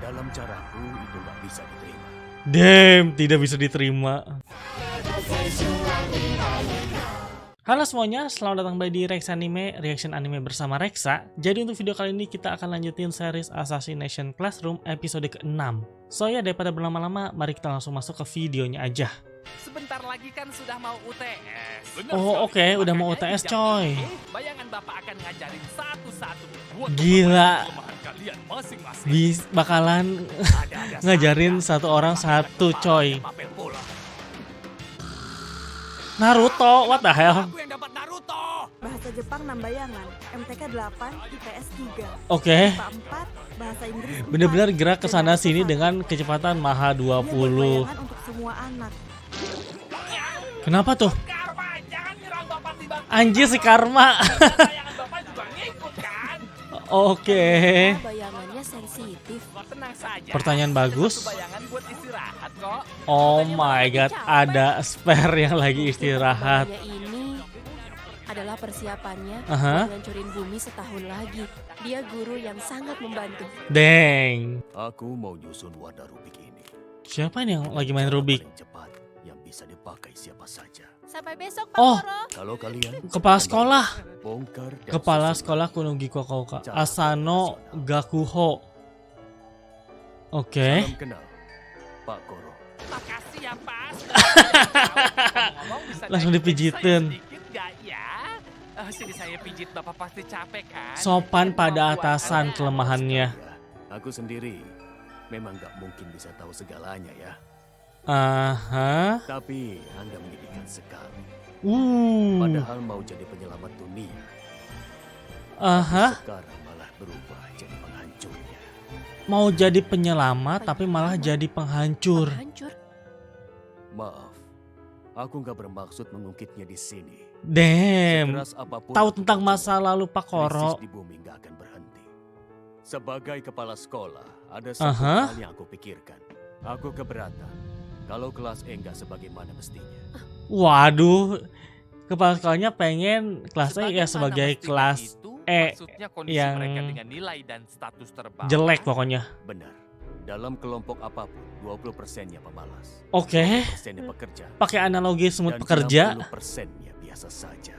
Dalam caraku itu nggak bisa diterima. Damn, tidak bisa diterima. Halo semuanya, selamat datang kembali di Rex Anime, reaction anime bersama Rexa. Jadi untuk video kali ini kita akan lanjutin series Assassination Classroom episode ke-6. So ya, daripada berlama-lama, mari kita langsung masuk ke videonya aja. Sebentar lagi kan sudah mau UTS. Oh oke, udah mau Makanya UTS di jam coy. ini, bayangan Bapak akan ngajarin satu-satu. buat Gila. kelemahan kalian masing-masing. Bakalan Ada-ada ngajarin saja. satu orang satu coy. Papel bola. Naruto, what the hell? Aku yang dapat Naruto. Bahasa Jepang 6 bayangan, MTK 8, IPS 3, Oke, IPA 4, Bahasa Inggris 4. bener-bener gerak ke sana dan sini bahasa dengan kecepatan Maha Dia buat 20. bayangan untuk semua anak. Kenapa tuh? Karma, jangan nyerang Bapak tiba-tiba. Anjir si Karma. Bayangan Bapak juga ngikut kan? Oke. Bayangannya sensitif. Tenang saja. Pertanyaan bagus. Satu bayangan buat istirahat kok. Oh my god, ada spare yang lagi istirahat. Bayangannya ini adalah persiapannya Aha. buat ngancurin bumi setahun lagi. Dia guru yang sangat membantu. Deng. Aku mau nyusun warna Rubik ini. Siapa ini yang lagi main Cara Rubik? paling cepat yang bisa dipakai siapa saja. Sampai besok, Pak Oh. Koro. Kalau kalian Kepala sekolah. bongkar dan Kepala susun sekolah Kunogi Kokouka. Cara Asano Gakuho. Oke. Salam kenal, Pak Koro. Makasih ya Pak. Ngomong bisa Langsung naik dipijitin. saya sedikit nggak ya? Sini saya pijit, Bapak pasti capek kan? Sopan pada Kemampuan atasan Anda. kelemahannya. Ya, aku sendiri memang nggak mungkin bisa tahu segalanya ya. Aha. Tapi Anda menyedihkan sekali. Uh. Padahal mau jadi penyelamat dunia. Aha. Sekarang malah berubah jadi penghancurnya. Mau jadi penyelamat tapi malah jadi penghancur. Hancur. Maaf, aku nggak bermaksud mengungkitnya di sini. Damn. Sekeras apapun Tahu aku tentang berjuang, masa lalu Pak Koro. krisis di bumi nggak akan berhenti. Sebagai kepala sekolah, ada satu Aha. hal yang aku pikirkan. Aku keberatan kalau kelas E nggak sebagaimana mestinya. Waduh. Kepala sekolahnya pengen kelas E ya Sebagaimana sebagai mestinya kelas itu, E maksudnya kondisi yang mereka dengan nilai dan status terbawah. jelek pokoknya. Benar. Dalam kelompok apapun, 20%-nya pemalas. Oke. 20%-nya pekerja. Pakai analogi semut Dan pekerja. 60%-nya biasa saja.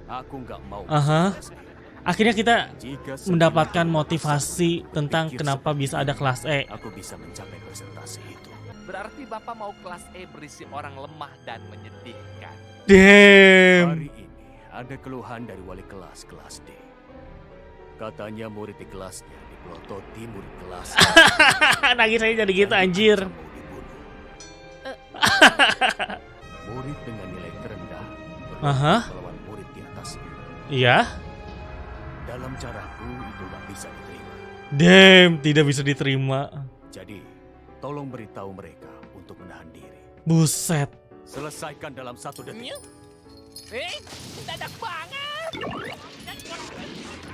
Aku nggak mau. Aha. kelas E. Akhirnya kita Jika mendapatkan 90% motivasi tentang berpikir kenapa seperti bisa ada ini, kelas E. Aku bisa mencapai presentasi itu. Berarti Bapak mau kelas E berisi orang lemah dan menyedihkan. Damn. Hari ini ada keluhan dari wali kelas D. Katanya murid di kelasnya dipelototi murid kelas. Nangis saya jadi gitu anjir. Mau dibunuh. Murid dengan nilai terendah Aha. berlomba melawan murid di atasnya. Iya. Dalam caraku itu nggak bisa diterima. Damn, tidak bisa diterima. Jadi, tolong beritahu mereka untuk menahan diri. Buset. Selesaikan dalam 1 detik. Dadak banget.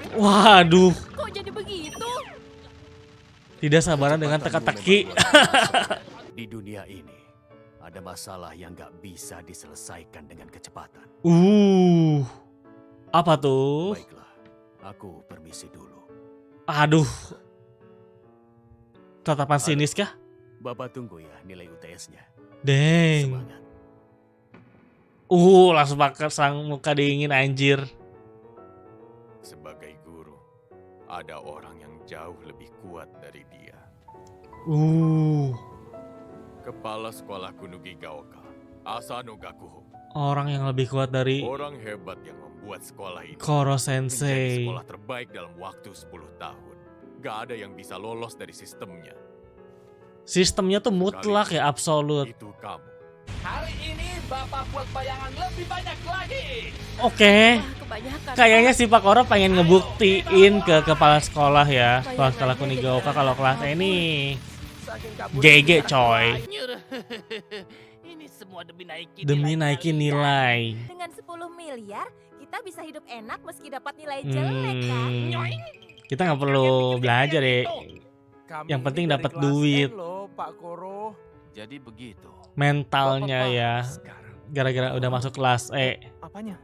Waduh, Kok jadi begitu? tidak sabaran dengan teka-teki. Kecepatanmu memang luar biasa. Di dunia ini, ada masalah yang nggak bisa diselesaikan dengan kecepatan. Apa tuh? Baiklah, aku permisi dulu. Aduh. Tatapan sinis kah? Bapak tunggu ya nilai UTS-nya. Deng. Semangat. Langsung pakai sang muka dingin anjir. Sebagai guru, ada orang yang jauh lebih kuat dari dia. Kepala sekolah Kunogi Gaoka, Asano Gakuho. Orang yang lebih kuat dari Orang hebat yang membuat sekolah ini Koro menjadi Sensei. sekolah terbaik dalam waktu 10 tahun. Gak ada yang bisa lolos dari sistemnya. Sistemnya tuh mutlak ya, absolut. Itu kamu. Hari ini Bapak buat bayangan lebih banyak lagi. Oke. Wah, kebanyakan. Kayaknya si Pak Koro pengen ngebuktiin ke kepala sekolah ya. Kepala sekolah Kunigaoka kalau kelas ini Saking kabur GG dari coy. banyak. Ini semua naikin Demi naikin nilai. Dengan 10 miliar, kita bisa hidup enak meski dapat nilai jelek kan? Kita nggak perlu belajar deh. Yang penting dapat duit. Pak Koro. Jadi begitu. Mentalnya Bapak ya. sekarang. Gara-gara udah masuk kelas E. Apanya?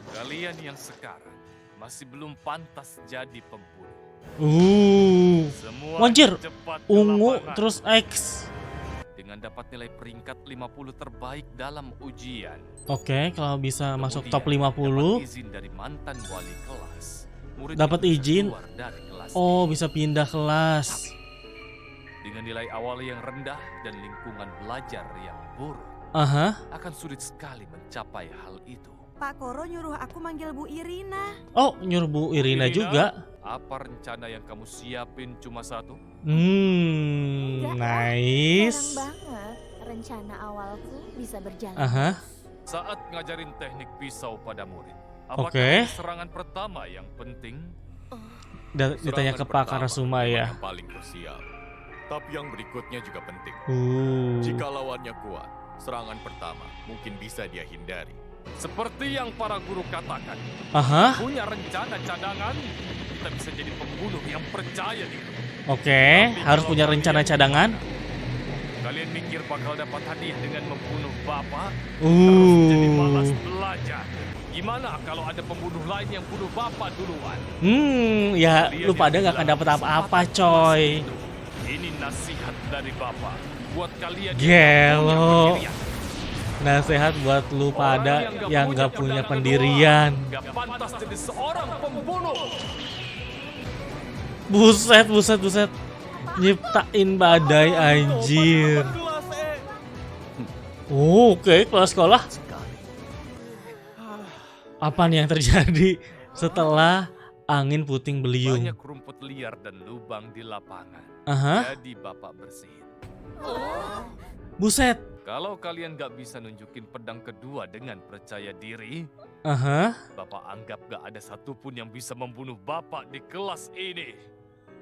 Kalian yang sekarang masih belum pantas jadi pembunuh. Anjir, cepat ke ungu lapangan. terus X. Dengan dapat nilai peringkat 50 terbaik dalam ujian. Oke, kalau bisa masuk top Kemudian, 50. dapat izin dari mantan wali kelas. Murid Dapat itu bisa izin? keluar dari kelas Oh, ini. bisa pindah kelas. Dengan nilai awal yang rendah dan lingkungan belajar yang buruk, Aha. akan sulit sekali mencapai hal itu. Pak Koro nyuruh aku manggil Bu Irina. Oh, nyuruh Bu Irina juga. Apa rencana yang kamu siapin cuma satu? Enggak, Nice. Jarang banget rencana awalku bisa berjalan. Aha. Saat ngajarin teknik pisau pada murid, apakah Oke. serangan pertama yang penting? Ditanya ke Pak Serangan Karasuma pertama ya. Yang paling krusial. Tapi yang berikutnya juga penting. Jika lawannya kuat, serangan pertama mungkin bisa dia hindari. Seperti yang para guru katakan, Aha. punya rencana cadangan, kita bisa jadi pembunuh yang percaya diri. Oke, harus punya rencana cadangan. Kalian mikir bakal dapat hadiah dengan membunuh Bapak? Terus jadi malas belajar. Gimana kalau ada pembunuh lain yang bunuh Bapak duluan? Ya Kalian lu pada yang gak akan kehilangan dapat apa-apa, kesempatan coy. emas itu. Ini nasihat dari Bapak buat kalian Gelo. yang gak punya pendirian. Nasehat buat lu pada Orang yang gak punya cadangan pendirian. doang, gak pantas jadi seorang pembunuh. Buset, buset, buset. Nyiptain badai anjir. Oke, kelas sekolah. Apa nih yang terjadi setelah angin puting beliung? Banyak rumput liar dan lubang di lapangan. Aha. Jadi Bapak bersihin. Buset. Kalau kalian gak bisa nunjukin pedang kedua dengan percaya diri, Aha. Bapak anggap gak ada satupun yang bisa membunuh Bapak di kelas ini.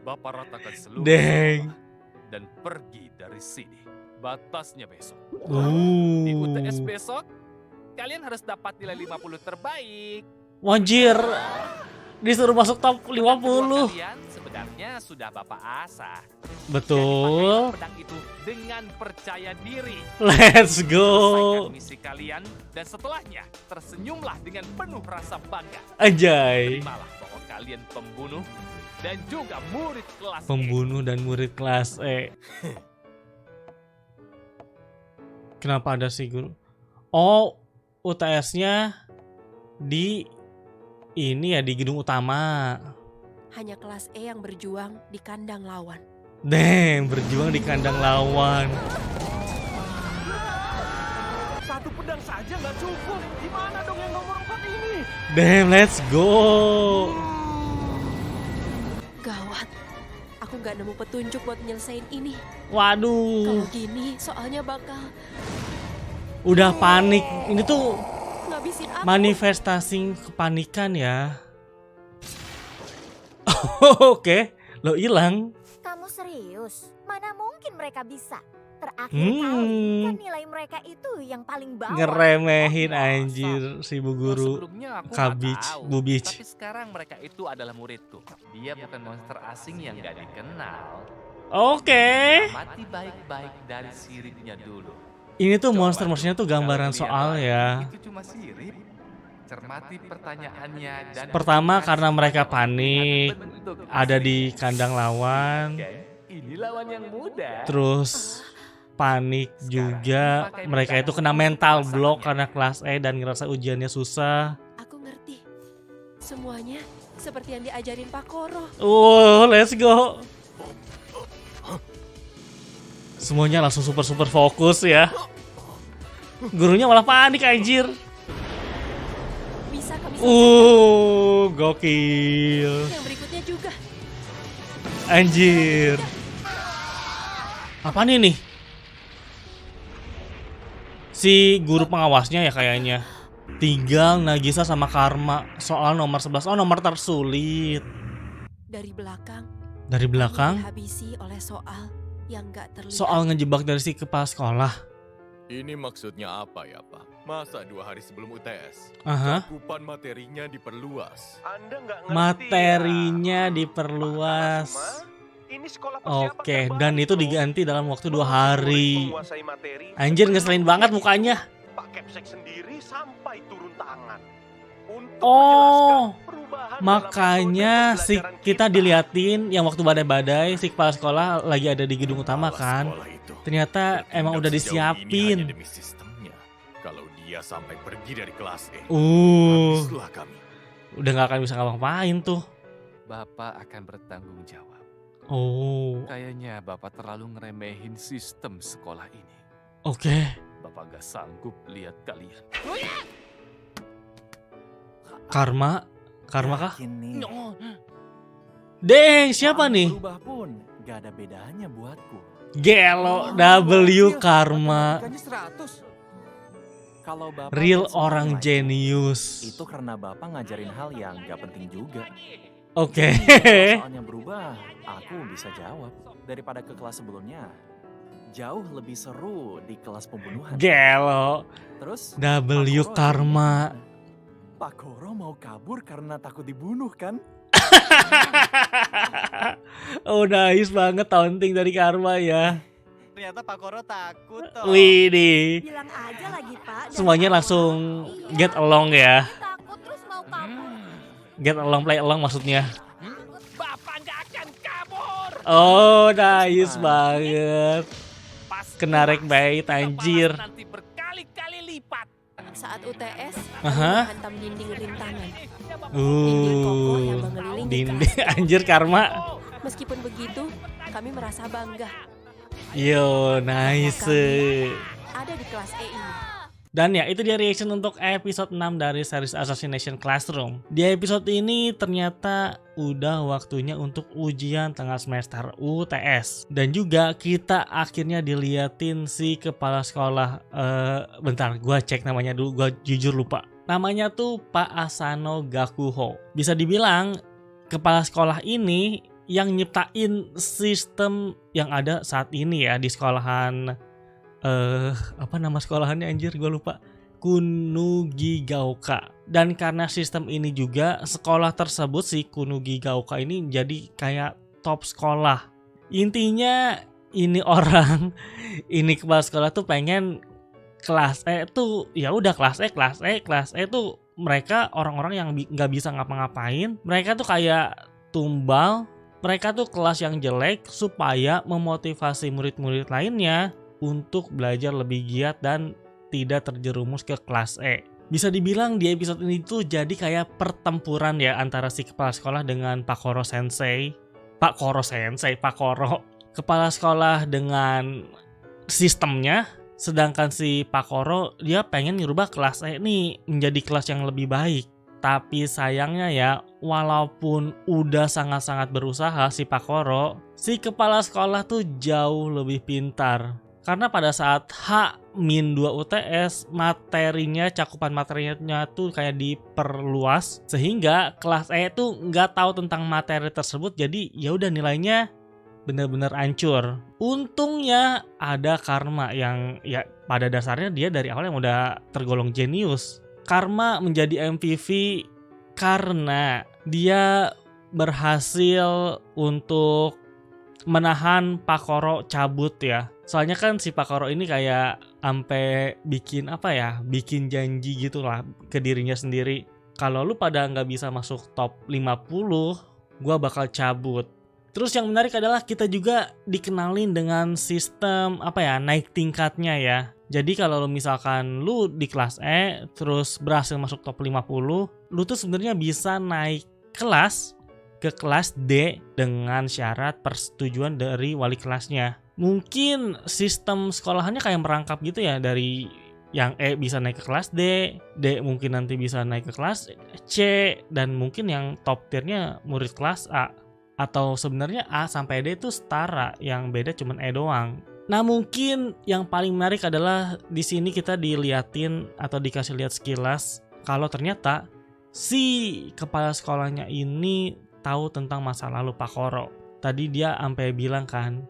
Bapak ratakan seluruh Deng. sekolah dan pergi dari sini. Batasnya besok. Uh. Di UTS besok, kalian harus dapat nilai 50 terbaik. Anjir. Disuruh masuk top Kedua 50. kalian sebenarnya sudah Bapak asah. Betul. Jadi pakailah pedang itu dengan percaya diri. Let's go. Selesaikan misi kalian dan setelahnya tersenyumlah dengan penuh rasa bangga. Anjay. Terimalah bahwa kalian pembunuh dan juga murid kelas E. Pembunuh dan murid kelas E. Kenapa ada sih guru? Oh, UTS-nya di ini ya, di gedung utama. Hanya kelas E yang berjuang di kandang lawan. Damn, berjuang di kandang lawan. Satu pedang saja nggak cukup. Gimana dong yang nomor 4 ini? Damn, let's go. Gawat. Aku nggak nemu petunjuk buat nyelesain ini. Waduh, Kalau gini, soalnya bakal udah panik. Ini tuh ngabisin aku. manifestasi kepanikan ya. Oke, lo hilang. Kamu serius? Mana mungkin mereka bisa? Terakhir Hmm. kali kan nilai mereka itu yang paling bawah. Ngeremehin Oh, masa? anjir si bu guru. Sebelumnya aku nggak Kabich, tahu, Bubich. tapi sekarang mereka itu adalah muridku. Dia bukan monster asing yang gak dikenal. Oke. Mati baik-baik dari siripnya dulu. Ini tuh Coba monster-monsternya tuh gambaran kalau soal lihat ya. lagi, Itu cuma sirip. Cermati pertanyaannya dan Pertama kasih karena mereka pada panik, bentuk ada asli. di kandang lawan, Oke, ini lawan yang muda. terus panik juga. Mereka itu kena mental block karena kelas E dan ngerasa ujiannya susah. Aku ngerti. Semuanya seperti yang diajarin Pak Koro. Let's go. Semuanya langsung super fokus ya. Gurunya malah panik anjir. Bisa kami Gokil. yang berikutnya juga. Anjir. Apa nih? Si guru pengawasnya ya kayaknya. Tinggal Nagisa sama Karma. Soal nomor 11. Oh, nomor tersulit. Dari belakang. Dari belakang. Dihabisi oleh soal yang gak terlihat. Soal ngejebak dari si kepala sekolah. Ini maksudnya apa ya, Pak? Masa 2 hari sebelum UTS? Aha. Cakupan materinya diperluas. Anda nggak ngerti Materinya ya? diperluas. Pak Karasuma, ini sekolah persiapan Oke, terbaik dan itu loh. diganti dalam waktu 2 Mau hari. murid menguasai materi Anjir, sebelum ngeselin banget ujian. mukanya. Pak Kepsek sendiri sampai turun tangan untuk Oh. menjelaskan perubahan perubahan Makanya dalam metode si pembelajaran kita diliatin yang waktu badai-badai si kepala sekolah lagi ada di gedung utama Kepala kan. sekolah itu Ternyata emang udah bertindak sejauh ini hanya disiapin. demi sistemnya. Kalau dia sampai pergi dari kelas E, habislah kami. Udah nggak akan bisa ngapa-ngapain tuh. Bapak akan bertanggung jawab. Oh, Kayaknya Bapak terlalu ngeremehin sistem sekolah ini. oke. Bapak gak sanggup lihat kalian. Karma kah? Yakin nih, Deng, siapa nih? berubah pun gak ada bedanya buatku. Gelo W Karma. Matematikanya 100. Kalau Bapak Real semua orang nilai, jenius. itu karena Bapak ngajarin hal yang gak penting juga. Oke. Kalau soalnya berubah, aku bisa jawab. Daripada ke kelas sebelumnya, jauh lebih seru di kelas pembunuhan. Gelo Terus W Pak Koro Karma. gimana? Pak Koro mau kabur karena takut dibunuh kan? Oh, nice banget taunting dari Karma ya. Ternyata Pak Koro takut toh. Widih. Bilang aja lagi, Pak. dari Semuanya awal. langsung Iya, get along ya. takut terus mau kabur. Get along, play along maksudnya. Bapak gak akan kabur. Oh, nice banget. Kena bait anjir. Nanti berkali-kali lipat. Saat UTS, Aha. kami menghantam dinding rintangan. Dinding kokoh yang mengelilingi Dinding kelas. anjir Karma. Meskipun begitu, kami merasa bangga Yo, nice. ada di kelas E ini. Dan ya, itu dia reaction untuk episode 6 dari series Assassination Classroom. Di episode ini ternyata udah waktunya untuk ujian tengah semester UTS. Dan juga kita akhirnya diliatin si kepala sekolah. Bentar, gua cek namanya dulu, gua jujur lupa. Namanya tuh Pak Asano Gakuho. Bisa dibilang kepala sekolah ini yang nyiptain sistem yang ada saat ini ya di sekolahan. Apa nama sekolahannya anjir, gue lupa. Kunugigaoka. Dan karena sistem ini juga sekolah tersebut si Kunugigaoka ini jadi kayak top sekolah. Intinya ini orang ini kepala sekolah tuh pengen kelas E tuh ya udah kelas E tuh mereka orang-orang yang nggak bisa ngapa-ngapain. Mereka tuh kayak tumbal. Mereka tuh kelas yang jelek supaya memotivasi murid-murid lainnya untuk belajar lebih giat dan tidak terjerumus ke kelas E. Bisa dibilang di episode ini tuh jadi kayak pertempuran ya antara si kepala sekolah dengan Pak Koro. Kepala sekolah dengan sistemnya, sedangkan si Pak Koro dia pengen ngerubah kelas E nih menjadi kelas yang lebih baik. Tapi sayangnya ya, walaupun udah sangat-sangat berusaha si Pak Koro, si kepala sekolah tuh jauh lebih pintar. Karena pada saat H-2 UTS, cakupan materinya tuh kayak diperluas. Sehingga kelas E tuh nggak tahu tentang materi tersebut, jadi ya udah nilainya bener-bener hancur. Untungnya ada Karma yang ya pada dasarnya dia dari awal yang udah tergolong jenius. Karma menjadi MVP karena dia berhasil untuk menahan Pak Koro cabut ya. Soalnya kan si Pak Koro ini kayak sampai bikin bikin janji gitulah ke dirinya sendiri. Kalau lu pada nggak bisa masuk top 50, gua bakal cabut. Terus yang menarik adalah kita juga dikenalin dengan sistem naik tingkatnya ya. Jadi kalau misalkan lu di kelas E terus berhasil masuk top 50, lu tuh sebenarnya bisa naik kelas ke kelas D dengan syarat persetujuan dari wali kelasnya. Mungkin sistem sekolahannya kayak merangkap gitu ya, dari yang E bisa naik ke kelas D mungkin nanti bisa naik ke kelas C, dan mungkin yang top tiernya murid kelas A. Atau sebenarnya A sampai D itu setara, yang beda cuman E doang. Nah, mungkin yang paling menarik adalah di sini kita diliatin atau dikasih lihat sekilas kalau ternyata si kepala sekolahnya ini tahu tentang masa lalu Pak Koro. Tadi dia sampai bilang kan,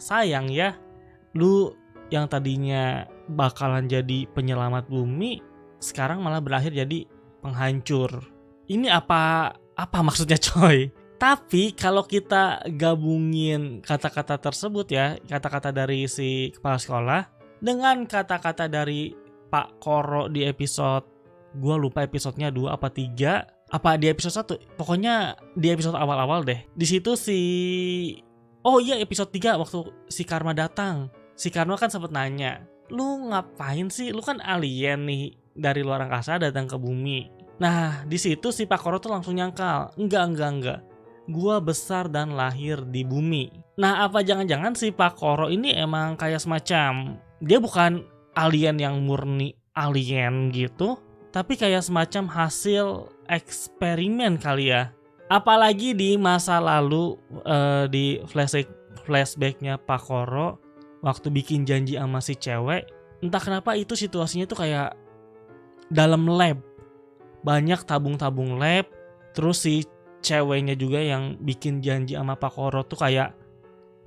sayang ya, lu yang tadinya bakalan jadi penyelamat bumi, sekarang malah berakhir jadi penghancur. Ini apa maksudnya coy? Tapi kalau kita gabungin kata-kata tersebut ya, kata-kata dari si kepala sekolah dengan kata-kata dari Pak Koro di episode, gua lupa episodenya 2 apa 3, Apa di episode 1? Pokoknya di episode awal-awal deh. Di situ oh iya, episode 3 waktu si Karma datang. Si Karma kan sempet nanya, "Lu ngapain sih? Lu kan alien nih dari luar angkasa datang ke bumi." Nah, di situ si Pakoro tuh langsung nyangkal, enggak. Gua besar dan lahir di bumi. Nah, apa jangan-jangan si Pakoro ini emang kayak semacam, dia bukan alien yang murni alien gitu, tapi kayak semacam hasil eksperimen kali ya. Apalagi di masa lalu, di flashbacknya Pakoro waktu bikin janji sama si cewek, entah kenapa itu situasinya tuh kayak dalam lab, banyak tabung-tabung lab. Terus si ceweknya juga yang bikin janji sama Pakoro tuh kayak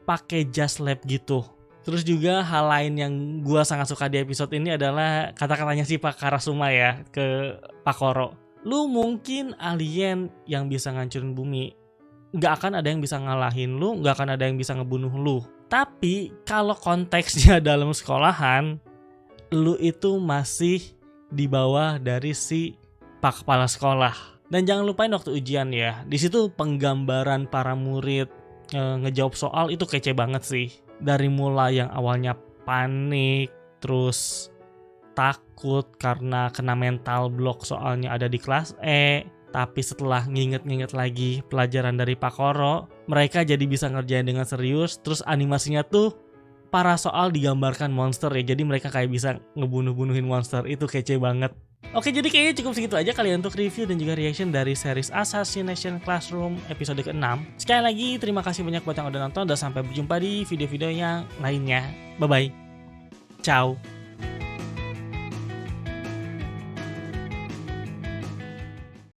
pakai jas lab gitu. Terus juga hal lain yang gua sangat suka di episode ini adalah kata-katanya si Pak Karasuma ya ke Pakoro. Lu mungkin alien yang bisa ngancurin bumi, gak akan ada yang bisa ngalahin lu, gak akan ada yang bisa ngebunuh lu. Tapi kalau konteksnya dalam sekolahan, lu itu masih di bawah dari si Pak Kepala Sekolah. Dan jangan lupain waktu ujian ya, di situ penggambaran para murid ngejawab soal itu kece banget sih. Dari mulai yang awalnya panik, terus takut karena kena mental block soalnya ada di kelas E. Tapi setelah nginget-nginget lagi pelajaran dari Pakoro, mereka jadi bisa ngerjain dengan serius. Terus animasinya tuh para soal digambarkan monster ya. Jadi mereka kayak bisa ngebunuh-bunuhin monster. Itu kece banget. Oke, jadi kayaknya cukup segitu aja kali ya untuk review dan juga reaction dari series Assassination Classroom episode ke-6. Sekali lagi terima kasih banyak buat yang udah nonton dan sampai berjumpa di video-video yang lainnya. Bye-bye. Ciao.